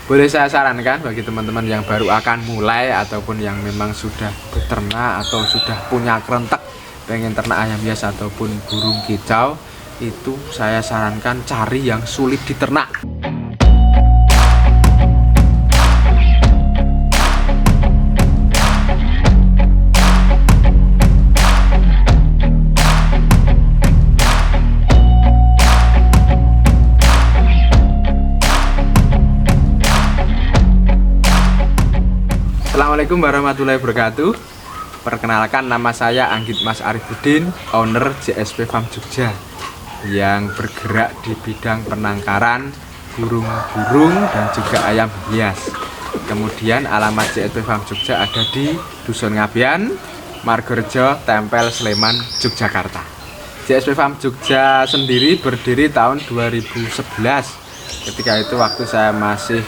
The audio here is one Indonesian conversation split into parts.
boleh saya sarankan bagi teman-teman yang baru akan mulai ataupun yang memang sudah beternak atau sudah punya kerentek pengen ternak ayam hias ataupun burung kicau, itu saya sarankan cari yang sulit diternak. Assalamualaikum warahmatullahi wabarakatuh. Perkenalkan, nama saya Anggit Mas Arifudin, owner JSP Farm Jogja yang bergerak di bidang penangkaran burung-burung dan juga ayam hias. Kemudian alamat JSP Farm Jogja ada di Dusun Ngabian, Margorejo, Tempel, Sleman, Yogyakarta. JSP Farm Jogja sendiri berdiri tahun 2011. Ketika itu waktu saya masih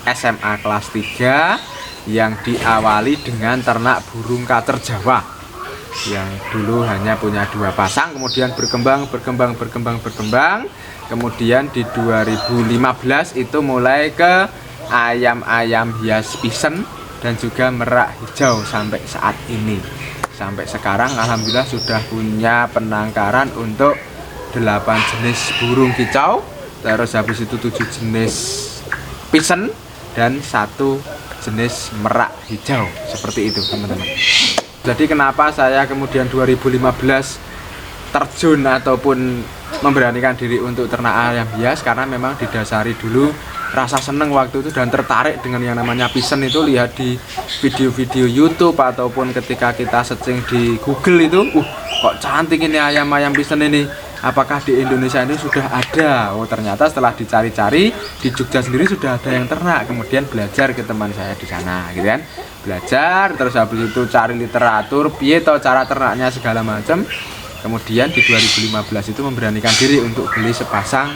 SMA kelas 3, yang diawali dengan ternak burung kacer Jawa yang dulu hanya punya 2 pasang, kemudian berkembang. Kemudian di 2015 itu mulai ke ayam-ayam hias pisen dan juga merak hijau sampai saat ini. Sampai sekarang alhamdulillah sudah punya penangkaran untuk 8 jenis burung kicau, terus habis itu 7 jenis pisen dan 1 jenis merak hijau, seperti itu teman-teman. Jadi kenapa saya kemudian 2015 terjun ataupun memberanikan diri untuk ternak ayam hias, karena memang didasari dulu rasa seneng waktu itu dan tertarik dengan yang namanya pisen itu. Lihat di video-video YouTube ataupun ketika kita searching di Google itu, kok cantik ini ayam-ayam pisen ini, apakah di Indonesia ini sudah ada? Oh, ternyata setelah dicari-cari di Jogja sendiri sudah ada yang ternak. Kemudian belajar ke teman saya di sana, gitu kan. Belajar, terus habis itu cari literatur, piye toh cara ternaknya segala macam. Kemudian di 2015 itu memberanikan diri untuk beli sepasang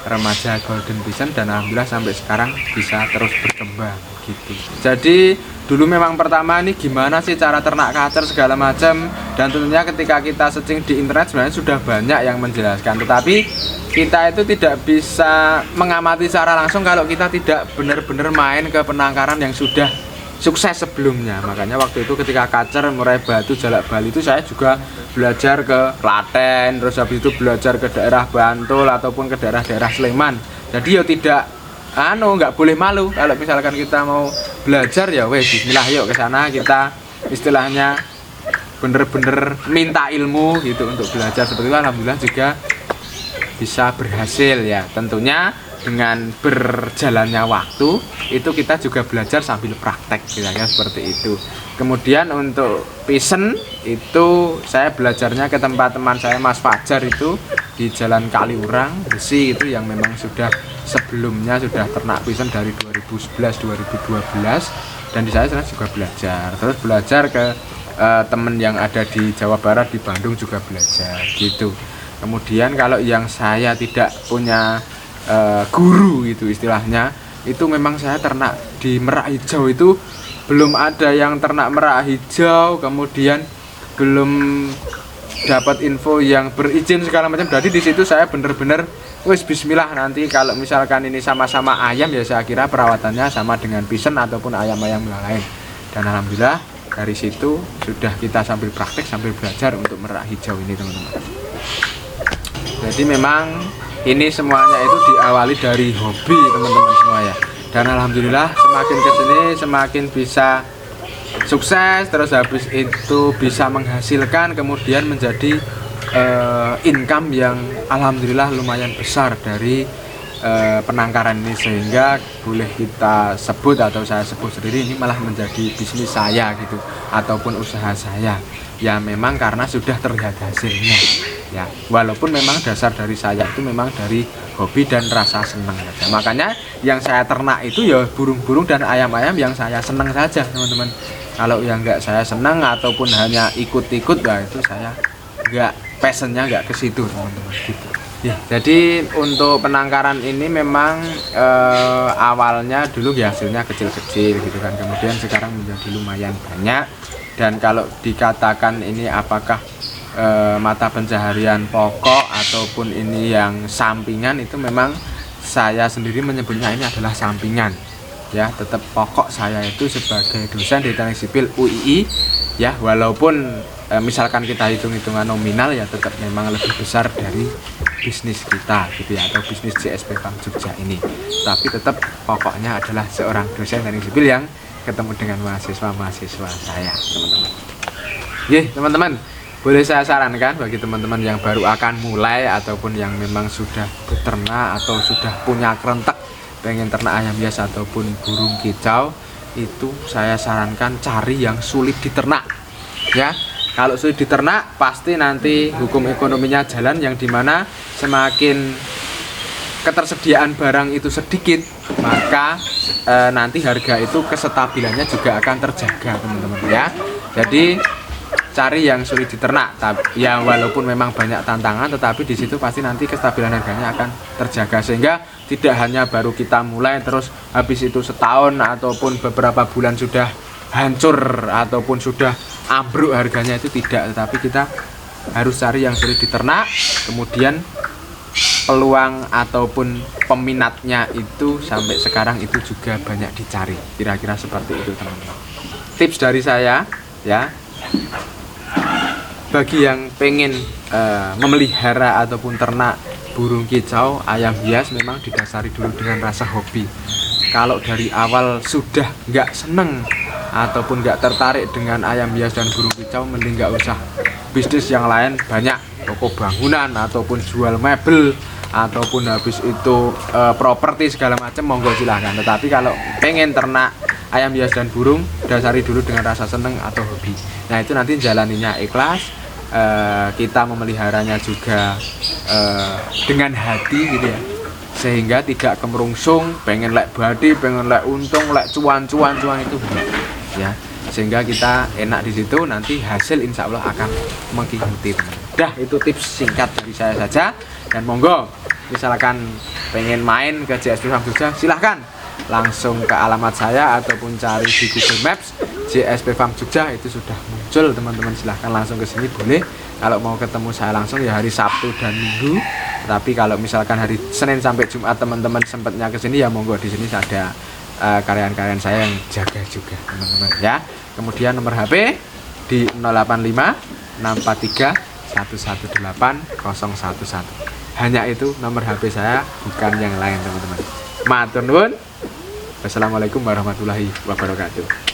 remaja golden pisen dan alhamdulillah sampai sekarang bisa terus berkembang gitu. Jadi dulu memang pertama ini gimana sih cara ternak kacer segala macam, dan tentunya ketika kita searching di internet sebenarnya sudah banyak yang menjelaskan, tetapi kita itu tidak bisa mengamati secara langsung kalau kita tidak benar-benar main ke penangkaran yang sudah sukses sebelumnya. Makanya waktu itu ketika kacer Murai Batu, Jalak Bali itu saya juga belajar ke Klaten, terus habis itu belajar ke daerah Bantul ataupun ke daerah-daerah Sleman. Jadi ya tidak nggak boleh malu kalau misalkan kita mau belajar, ya wes bismillah yuk ke sana, kita istilahnya bener-bener minta ilmu gitu untuk belajar. Seperti itu alhamdulillah juga bisa berhasil ya. Tentunya dengan berjalannya waktu itu kita juga belajar sambil praktek kira-kira seperti itu. Kemudian untuk pisen itu saya belajarnya ke tempat teman saya Mas Fajar itu di Jalan Kaliurang Besi, itu yang memang sudah sebelumnya sudah ternak pisen dari 2011-2012, dan di saya juga belajar. Terus belajar ke teman yang ada di Jawa Barat, di Bandung juga belajar gitu. Kemudian kalau yang saya tidak punya guru itu istilahnya, itu memang saya ternak di merak hijau itu belum ada yang ternak merak hijau, kemudian belum dapat info yang berizin segala macam. Jadi di situ saya bener-bener wis bismillah, nanti kalau misalkan ini sama-sama ayam ya saya kira perawatannya sama dengan pisen ataupun ayam-ayam lain. Dan alhamdulillah dari situ sudah kita sambil praktek sambil belajar untuk merak hijau ini teman-teman. Jadi memang ini semuanya itu diawali dari hobi teman-teman semua ya. Dan alhamdulillah semakin kesini semakin bisa sukses, terus habis itu bisa menghasilkan, kemudian menjadi income yang alhamdulillah lumayan besar dari penangkaran ini, sehingga boleh kita sebut atau saya sebut sendiri ini malah menjadi bisnis saya gitu ataupun usaha saya ya, memang karena sudah terlihat hasilnya ya. Walaupun memang dasar dari saya itu memang dari hobi dan rasa senang saja. Makanya yang saya ternak itu ya burung-burung dan ayam-ayam yang saya senang saja teman-teman. Kalau yang nggak saya senang ataupun hanya ikut-ikut, ya itu saya nggak, passionnya nggak ke situ teman-teman gitu. Ya, jadi untuk penangkaran ini memang awalnya dulu ya hasilnya kecil-kecil gitu kan, kemudian sekarang menjadi lumayan banyak. Dan kalau dikatakan ini apakah mata pencaharian pokok ataupun ini yang sampingan, itu memang saya sendiri menyebutnya ini adalah sampingan ya, tetap pokok saya itu sebagai dosen di Teknik Sipil UII ya, walaupun misalkan kita hitung-hitungan nominal ya tetap memang lebih besar dari bisnis kita gitu ya, atau bisnis JSP Farm Jogja ini, tapi tetap pokoknya adalah seorang dosen Teknik Sipil yang ketemu dengan mahasiswa saya, teman-teman. Oke, teman-teman, boleh saya sarankan bagi teman-teman yang baru akan mulai ataupun yang memang sudah beternak atau sudah punya kerentek pengen ternak ayam hias ataupun burung kicau, itu saya sarankan cari yang sulit diternak ya. Kalau sulit diternak pasti nanti hukum ekonominya jalan, yang dimana semakin ketersediaan barang itu sedikit, maka nanti harga itu kestabilannya juga akan terjaga, teman-teman ya. Jadi cari yang sulit diternak, ya walaupun memang banyak tantangan, tetapi di situ pasti nanti kestabilan harganya akan terjaga, sehingga tidak hanya baru kita mulai terus habis itu setahun ataupun beberapa bulan sudah hancur ataupun sudah ambruk harganya, itu tidak, tetapi kita harus cari yang sulit diternak, kemudian peluang ataupun peminatnya itu sampai sekarang itu juga banyak dicari, kira-kira seperti itu, teman-teman. Tips dari saya ya, bagi yang pengen memelihara ataupun ternak burung kicau, ayam hias, memang didasari dulu dengan rasa hobi. Kalau dari awal sudah nggak seneng ataupun nggak tertarik dengan ayam hias dan burung kicau, mending nggak usah. Bisnis yang lain banyak, toko bangunan ataupun jual mebel ataupun habis itu properti segala macam, monggo silahkan. Tetapi kalau pengen ternak ayam hias dan burung, dasari dulu dengan rasa seneng atau hobi. Nah itu nanti jalaninya ikhlas, kita memeliharanya juga dengan hati gitu ya, sehingga tidak kemerungsung pengen lek badi, pengen lek untung, lek cuan itu ya, sehingga kita enak di situ, nanti hasil insya Allah akan mengikuti. Dah, itu tips singkat dari saya saja, dan monggo misalkan pengen main ke JSP Farm Jogja, silahkan langsung ke alamat saya ataupun cari di Google Maps JSP Farm Jogja, itu sudah muncul, teman-teman. Silahkan langsung ke sini boleh. Kalau mau ketemu saya langsung ya hari Sabtu dan Minggu, tapi kalau misalkan hari Senin sampai Jumat teman-teman sempatnya ke sini ya monggo, di sini ada karyawan-karyawan saya yang jaga juga, teman-teman ya. Kemudian nomor HP di 085 643 118 011. Hanya itu nomor HP saya, bukan yang lain, teman-teman. Matur nuwun. Wassalamualaikum warahmatullahi wabarakatuh.